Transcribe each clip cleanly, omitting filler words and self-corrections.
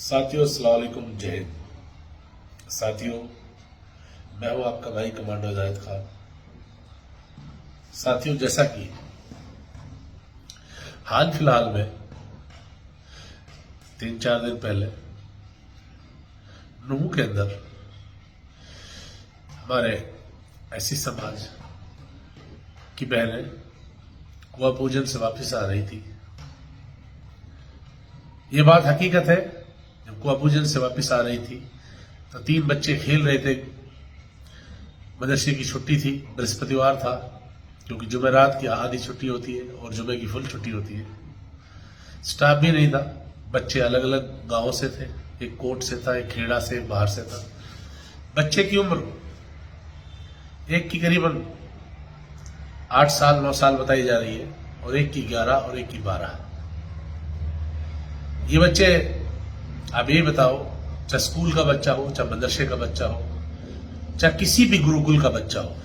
साथियों अस्सलाम वालेकुम, जय हिंद। साथियों, मैं हूं आपका भाई कमांडो जाहिद खान। साथियों, जैसा कि हाल फिलहाल में 3-4 दिन पहले नूह के अंदर हमारे ऐसी समाज की बहनें कुआ पूजन से वापस आ रही थी। ये बात हकीकत है, जब कुआ पूजन से वापस आ रही थी तो 3 बच्चे खेल रहे थे। मदरसे की छुट्टी थी, बृहस्पतिवार था, क्योंकि जुमेरात की आधी छुट्टी होती है और जुमे की फुल छुट्टी होती है। स्टाफ भी नहीं था, बच्चे अलग अलग गांवों से थे, एक कोट से था, एक खेड़ा से, एक बाहर से था। बच्चे की उम्र एक की करीबन 8 साल 9 साल बताई जा रही है और एक की 11 और एक की 12। ये बच्चे, आप ये बताओ, चाहे स्कूल का बच्चा हो, चाहे मदरसे का बच्चा हो, चाहे किसी भी गुरुकुल का बच्चा हो,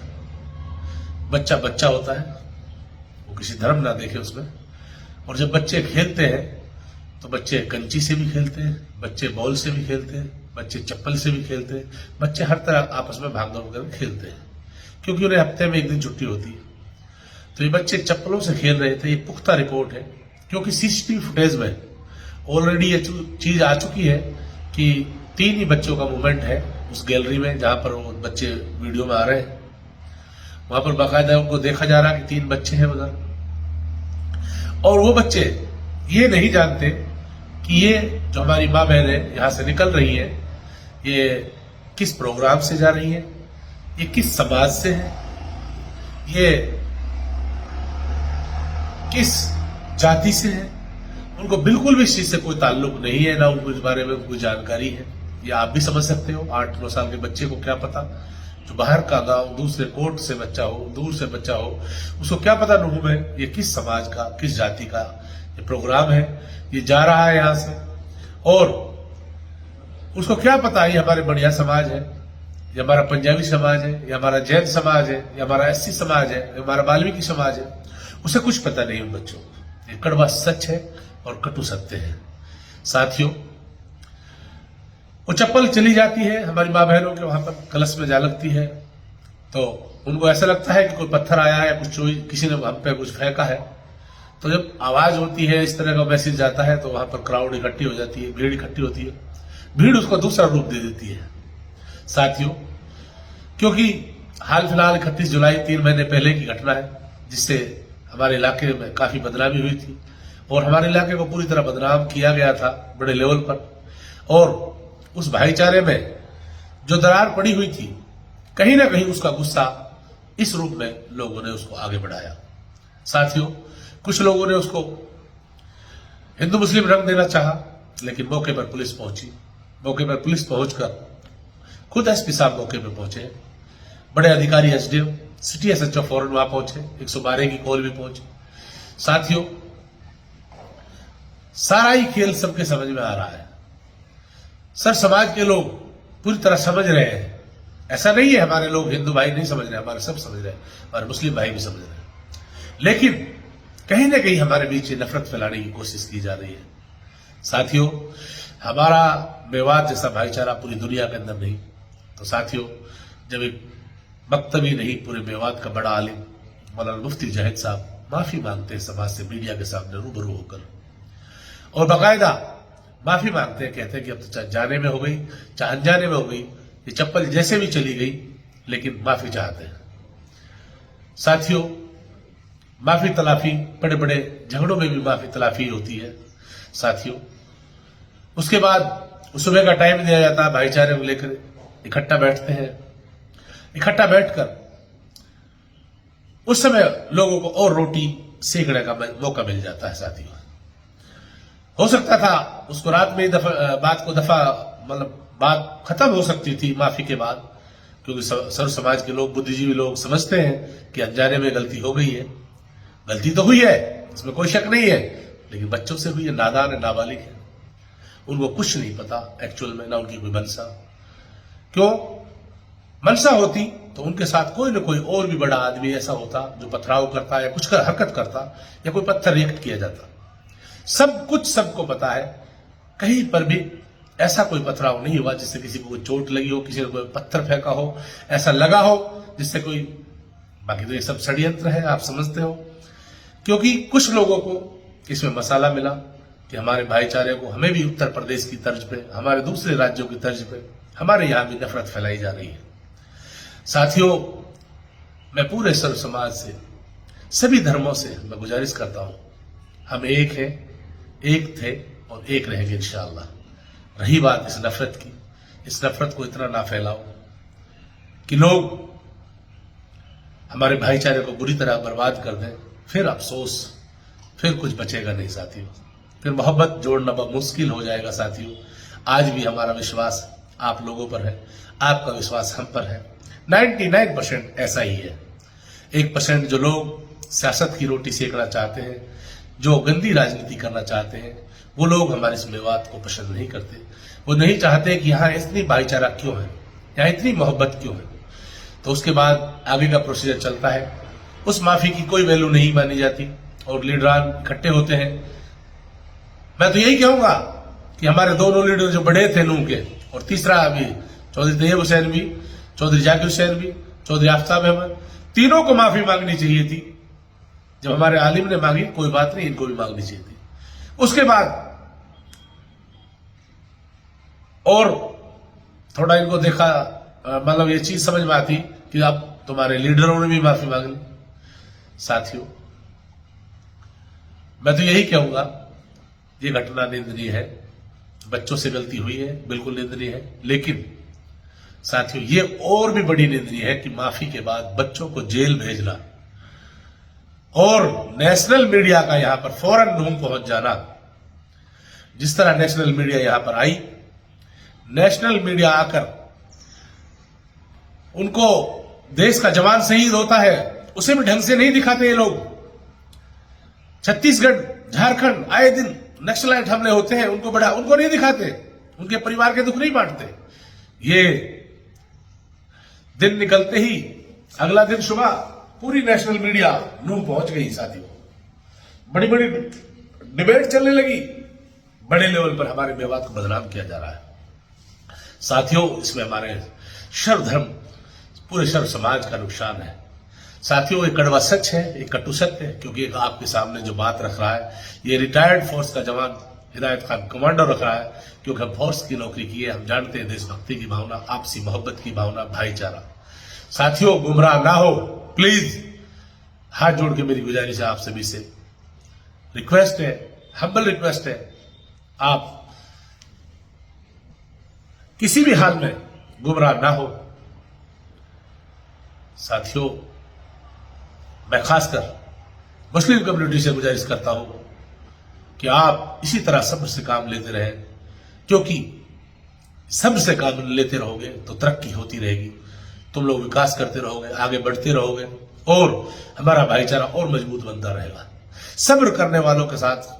बच्चा बच्चा होता है, वो किसी धर्म ना देखे उसमें। और जब बच्चे खेलते हैं तो बच्चे कंची से भी खेलते हैं, बच्चे बॉल से भी खेलते हैं, बच्चे चप्पल से भी खेलते हैं, बच्चे हर तरह आपस में भाग दौड़ कर खेलते हैं, क्योंकि उन्हें हफ्ते में एक दिन छुट्टी होती है। तो ये बच्चे चप्पलों से खेल रहे थे। ये पुख्ता रिपोर्ट है, क्योंकि सीसीटीवी फुटेज में ऑलरेडी ये चीज आ चुकी है कि 3 ही बच्चों का मूवमेंट है उस गैलरी में, जहां पर वो बच्चे वीडियो में आ रहे हैं। वहां पर बाकायदा उनको देखा जा रहा है कि 3 बच्चे हैं उधर। और वो बच्चे ये नहीं जानते कि ये जो हमारी माँ बहनें यहां से निकल रही है, ये किस प्रोग्राम से जा रही है, ये किस समाज से है, ये किस जाति से है। उनको बिल्कुल भी इस चीज से कोई ताल्लुक नहीं है, ना उनको इस बारे में कोई जानकारी है। ये आप भी समझ सकते हो, 8-9 साल के बच्चे को क्या पता, जो बाहर का गांव, दूसरे कोर्ट से बच्चा हो, दूर से बच्चा हो, उसको क्या पता नूह में ये किस समाज का, किस जाति का ये प्रोग्राम है, ये जा रहा है यहां से। और उसको क्या पता ये हमारे बढ़िया समाज है, ये हमारा पंजाबी समाज है, ये हमारा जैन समाज है, ये हमारा एससी समाज है, ये हमारा वाल्मीकि समाज है। उसे कुछ पता नहीं उन बच्चों को। ये कड़वा सच है और कटु सत्य है। साथियों, वो चप्पल चली जाती है हमारी माँ बहनों के वहां पर, कलश में जा लगती है, तो उनको ऐसा लगता है कि कोई पत्थर आया है, कुछ किसी ने हम पे कुछ फेंका है। तो जब आवाज होती है, इस तरह का मैसेज जाता है, तो वहां पर क्राउड इकट्ठी हो जाती है, भीड़ इकट्ठी होती है। भीड़ उसको दूसरा रूप दे देती है। साथियों, क्योंकि हाल फिलहाल 31 जुलाई 3 महीने पहले की घटना है, जिससे हमारे इलाके में काफी बदनामी हुई थी और हमारे इलाके को पूरी तरह बदनाम किया गया था बड़े लेवल पर। और उस भाईचारे में जो दरार पड़ी हुई थी, कहीं ना कहीं उसका गुस्सा इस रूप में लोगों ने उसको आगे बढ़ाया। साथियों, कुछ लोगों ने उसको हिंदू मुस्लिम रंग देना चाहा, लेकिन मौके पर पुलिस पहुंची। मौके पर पुलिस पहुंचकर खुद एसपी साहब मौके पर पहुंचे, बड़े अधिकारी एसडीएम, सिटी एसएचओ फौरन वहां पहुंचे, 112 की कॉल भी पहुंची। साथियों, सारा ही खेल सबके समझ में आ रहा है। सर, समाज के लोग पूरी तरह समझ रहे हैं। ऐसा नहीं है हमारे लोग हिंदू भाई नहीं समझ रहे, हमारे सब समझ रहे हैं, हमारे मुस्लिम भाई भी समझ रहे हैं। लेकिन कहीं ना कहीं हमारे बीच नफरत फैलाने की कोशिश की जा रही है। साथियों, हमारा मेवात जैसा भाईचारा पूरी दुनिया के अंदर नहीं। तो साथियों, जब एक मकतबी नहीं, पूरे मेवात का बड़ा आलिम मौलाना मुफ्ती जाहिद साहब माफी मांगते हैं समाज से, मीडिया के सामने रूबरू होकर, और बाकायदा माफी मांगते हैं, कहते हैं कि अब तो चाहे जाने में हो गई, चाहे अनजाने में हो गई, ये चप्पल जैसे भी चली गई, लेकिन माफी चाहते हैं। साथियों, माफी तलाफी, बड़े बड़े झगड़ों में भी माफी तलाफी होती है। साथियों, उसके बाद सुबह का टाइम दिया जाता है, भाईचारे को लेकर इकट्ठा बैठते हैं। इकट्ठा बैठकर उस समय लोगों को और रोटी सेकने का मौका मिल जाता है। साथियों, हो सकता था उसको रात में ही बात खत्म हो सकती थी माफी के बाद, क्योंकि सर्व समाज के लोग, बुद्धिजीवी लोग समझते हैं कि अनजाने में गलती हो गई है। गलती तो हुई है, इसमें कोई शक नहीं है, लेकिन बच्चों से हुई है, नादान है, नाबालिग है, उनको कुछ नहीं पता एक्चुअल में, ना उनकी कोई मनसा। क्यों? मनसा होती तो उनके साथ कोई ना कोई और भी बड़ा आदमी ऐसा होता जो पथराव करता या कुछ हरकत करता, या कोई पत्थर रिएक्ट किया जाता। सब कुछ सबको पता है, कहीं पर भी ऐसा कोई पथराव नहीं हुआ जिससे किसी को चोट लगी हो, किसी ने कोई पत्थर फेंका हो, ऐसा लगा हो जिससे कोई, बाकी तो ये सब षड्यंत्र है, आप समझते हो। क्योंकि कुछ लोगों को इसमें मसाला मिला कि हमारे भाईचारे को, हमें भी उत्तर प्रदेश की तर्ज पे, हमारे दूसरे राज्यों की तर्ज पे हमारे यहां भी नफरत फैलाई जा रही है। साथियों, मैं पूरे सर्व समाज से, सभी धर्मों से मैं गुजारिश करता हूं, हम एक हैं, एक थे और एक रहेंगे इंशाअल्लाह। रही बात इस नफरत की, इस नफरत को इतना ना फैलाओ कि लोग हमारे भाईचारे को बुरी तरह बर्बाद कर दें, फिर अफसोस, फिर कुछ बचेगा नहीं साथियों, फिर मोहब्बत जोड़ना बहुत मुश्किल हो जाएगा साथियों। आज भी हमारा विश्वास आप लोगों पर है, आपका विश्वास हम पर है। 99% ऐसा ही है। 1% जो लोग सियासत की रोटी सेकना चाहते हैं, जो गंदी राजनीति करना चाहते हैं, वो लोग हमारे इस मेवात को पसंद नहीं करते। वो नहीं चाहते कि यहाँ इतनी भाईचारा क्यों है, यहाँ इतनी मोहब्बत क्यों है। तो उसके बाद आगे का प्रोसीजर चलता है, उस माफी की कोई वैल्यू नहीं मानी जाती और लीडरान इकट्ठे होते हैं। मैं तो यही कहूंगा कि हमारे दोनों लीडर जो बड़े थे नूह के, और तीसरा अभी चौधरी तैयब हुसैन भी, चौधरी जाकिर हुसैन भी, चौधरी आफ्ताब अहमद, तीनों को माफी मांगनी चाहिए थी। जब हमारे आलिम ने मांगी, कोई बात नहीं, इनको भी मांगनी चाहिए थी। उसके बाद और थोड़ा इनको देखा, मतलब ये चीज समझ में आती कि अब तुम्हारे लीडरों ने भी माफी मांग ली। साथियों, मैं तो यही कहूंगा, ये घटना निंदनीय है, बच्चों से गलती हुई है, बिल्कुल निंदनीय है। लेकिन साथियों, ये और भी बड़ी निंदनीय है कि माफी के बाद बच्चों को जेल भेजना और नेशनल मीडिया का यहां पर फौरन नूह पहुंच जाना। जिस तरह नेशनल मीडिया यहां पर आई, नेशनल मीडिया आकर उनको देश का जवान शहीद होता है, उसे भी ढंग से नहीं दिखाते ये लोग। छत्तीसगढ़, झारखंड आए दिन नक्सलाइट हमले होते हैं, उनको नहीं दिखाते, उनके परिवार के दुख नहीं बांटते। ये दिन निकलते ही अगला दिन सुबह पूरी नेशनल मीडिया नूह पहुंच गई साथियों। बड़ी बड़ी डिबेट चलने लगी, बड़े लेवल पर हमारे मेवात को बदनाम किया जा रहा है। साथियों, इसमें हमारे सर्वधर्म, पूरे सर्व समाज का नुकसान है। साथियों, एक कड़वा सच है, एक कटु सत्य है, क्योंकि एक आपके सामने जो बात रख रहा है, ये रिटायर्ड फोर्स का जवान हिदायत खान कमांडो रख रहा है, क्योंकि हम फोर्स की नौकरी की है, हम जानते हैं देशभक्ति की भावना, आपसी मोहब्बत की भावना, भाईचारा। साथियों, गुमराह ना हो, प्लीज, हाथ जोड़ के मेरी गुजारिश है आप सभी से, रिक्वेस्ट है, हम्बल रिक्वेस्ट है, आप किसी भी हाल में गुमराह ना हो। साथियों, मैं खासकर मुस्लिम कम्युनिटी से गुजारिश करता हूं कि आप इसी तरह सब्र से काम लेते रहें, क्योंकि सब्र से काम लेते रहोगे तो तरक्की होती रहेगी, तुम लोग विकास करते रहोगे, आगे बढ़ते रहोगे और हमारा भाईचारा और मजबूत बनता रहेगा। सब्र करने वालों के साथ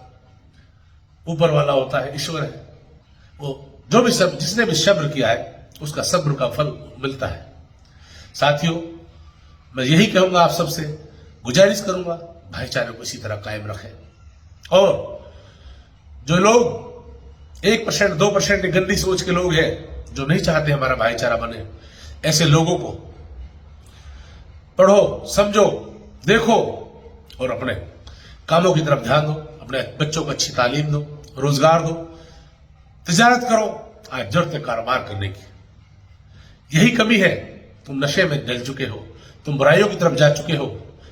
ऊपर वाला होता है, ईश्वर है। वो जो भी सब, जिसने भी सब्र किया है, उसका सब्र का फल मिलता है। साथियों, मैं यही कहूंगा, आप सबसे गुजारिश करूंगा, भाईचारे को इसी तरह कायम रखें। और जो लोग 1%, 2% गंदी सोच के लोग हैं, जो नहीं चाहते हमारा भाईचारा बने, ऐसे लोगों को पढ़ो, समझो, देखो और अपने कामों की तरफ ध्यान दो, अपने बच्चों को अच्छी तालीम दो, रोजगार दो, तिजारत करो, आज जरूरत है कारोबार करने की। यही कमी है, तुम नशे में जल चुके हो, तुम बुराइयों की तरफ जा चुके हो।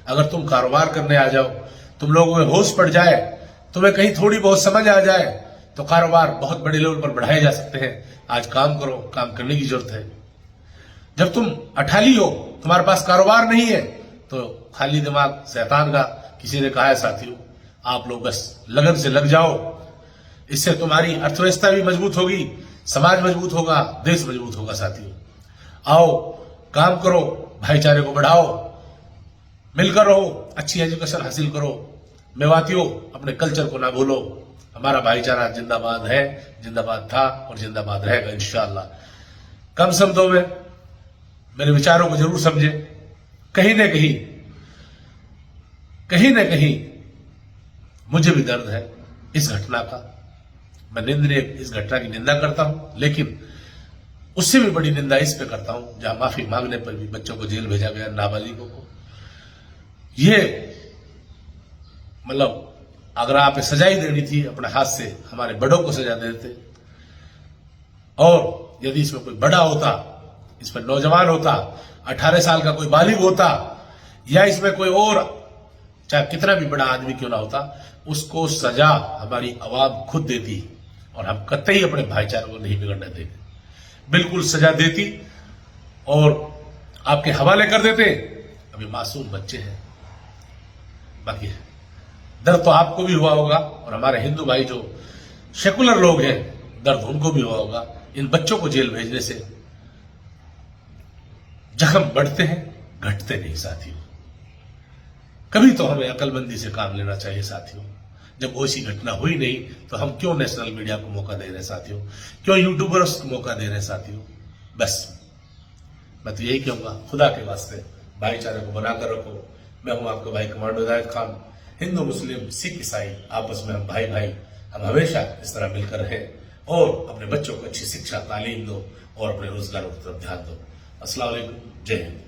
अगर तुम कारोबार करने आ जाओ, तुम लोगों में होश पड़ जाए, तुम्हें कहीं थोड़ी बहुत समझ आ जाए, तो कारोबार बहुत बड़े लेवल पर बढ़ाए जा सकते हैं। आज काम करो, काम करने की जरूरत है। जब तुम अठाली हो, तुम्हारे पास कारोबार नहीं है, तो खाली दिमाग शैतान का, किसी ने कहा है साथियों। आप लोग बस लगन से लग जाओ, इससे तुम्हारी अर्थव्यवस्था भी मजबूत होगी, समाज मजबूत होगा, देश मजबूत होगा। साथियों, आओ, काम करो, भाईचारे को बढ़ाओ, मिलकर रहो, अच्छी एजुकेशन हासिल करो। मेवातियों, अपने कल्चर को ना भूलो। हमारा भाईचारा जिंदाबाद है, जिंदाबाद था और जिंदाबाद रहेगा इंशाअल्लाह। कम शब्दों में मेरे विचारों को जरूर समझे। कहीं न कहीं मुझे भी दर्द है इस घटना का, मैं निंदनीय इस घटना की निंदा करता हूं, लेकिन उससे भी बड़ी निंदा इस पे करता हूं जहां माफी मांगने पर भी बच्चों को जेल भेजा गया, नाबालिगों को। ये मतलब अगर आप सजा ही देनी थी अपने हाथ से, हमारे बड़ों को सजा देते। और यदि इसमें कोई बड़ा होता, इसमें नौजवान होता, 18 साल का कोई बालिग होता, या इसमें कोई और चाहे कितना भी बड़ा आदमी क्यों ना होता, उसको सजा हमारी आवाम खुद देती और हम कतई अपने भाईचारे को नहीं बिगड़ने देते। बिल्कुल सजा देती और आपके हवाले कर देते। अभी मासूम बच्चे हैं। बाकी दर्द तो आपको भी हुआ होगा और हमारे हिंदू भाई जो सेकुलर लोग हैं, दर्द उनको भी हुआ होगा। इन बच्चों को जेल भेजने से जख्म बढ़ते हैं, घटते नहीं साथियों। कभी तो हमें अकलमंदी से काम लेना चाहिए साथियों। जब ऐसी घटना हुई नहीं तो हम क्यों नेशनल मीडिया को मौका दे रहे हैं साथियों, क्यों यूट्यूबर्स को मौका दे रहे हैं साथियों। बस मैं तो यही कहूंगा, खुदा के वास्ते भाईचारे को बनाकर रखो। मैं हूं आपका भाई कमांडो हिदायत खान। हिंदू मुस्लिम सिख ईसाई आपस में हम भाई भाई, हम हमेशा इस तरह मिलकर रहें और अपने बच्चों को अच्छी शिक्षा तालीम दो और अपने रोजगारों की तरफ ध्यान दो। अस्सलाम वालेकुम, जय हिंद।